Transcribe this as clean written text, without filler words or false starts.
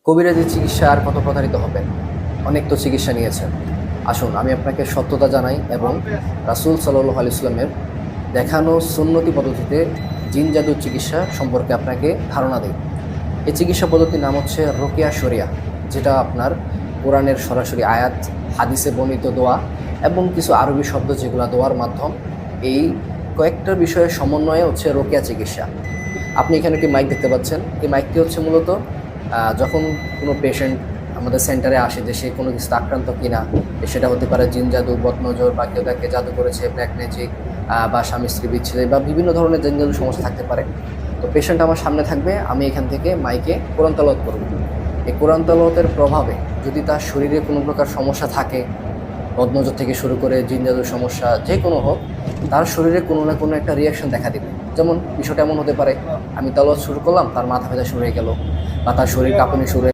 কবিরাজি চিকিৎসা আর কত প্রতারিত হবেন? অনেক তো চিকিৎসা নিয়েছেন। আসুন আমি আপনাকে সত্যতা জানাই এবং রাসূল সাল্লাল্লাহু আলাইহি ওয়াসাল্লামের দেখানো সুন্নতি পদ্ধতিতে জিন জাদুর চিকিৎসা সম্পর্কে আপনাকে ধারণা দেই। এই চিকিৎসা পদ্ধতির নাম হচ্ছে রুকিয়া শরিয়া, যেটা আপনার কোরআনের সরাসরি আয়াত, হাদিসে বর্ণিত দোয়া এবং কিছু আরবি শব্দ যেগুলো দোয়ার মাধ্যম, এই কয়েকটা বিষয়ের সমন্বয়ে হচ্ছে রোকেয়া চিকিৎসা। আপনি এখানে একটি মাইক দেখতে পাচ্ছেন। এই মাইকটি হচ্ছে মূলত যখন কোনো পেশেন্ট আমাদের সেন্টারে আসে যে সে কোনো কিছুতে আক্রান্ত কিনা, সেটা হতে পারে জিন জাদু, বদনজর, বা কেউ তাকে জাদু করেছে, ব্ল্যাক ম্যাজিক, বা স্বামী স্ত্রী বিচ্ছেদ, বা বিভিন্ন ধরনের জিন জাদু সমস্যা থাকতে পারে। তো পেশেন্ট আমার সামনে থাকবে, আমি এখান থেকে মাইকে কোরআন তেলাওয়াত করব। এই কোরআন তেলাওয়াতের প্রভাবে যদি তার শরীরে কোনো প্রকার সমস্যা থাকে, বদনজর থেকে শুরু করে জিন জাদুর সমস্যা যে কোনো হোক, তার শরীরে কোনো না কোনো একটা রিয়াকশন দেখা দিবে। যেমন বিষয়টা এমন হতে পারে, আমি তেলাওয়াত শুরু করলাম, তার মাথা ব্যথা শুরু হয়ে গেল, বা তার শরীর কাঁপুনি শুরু হয়ে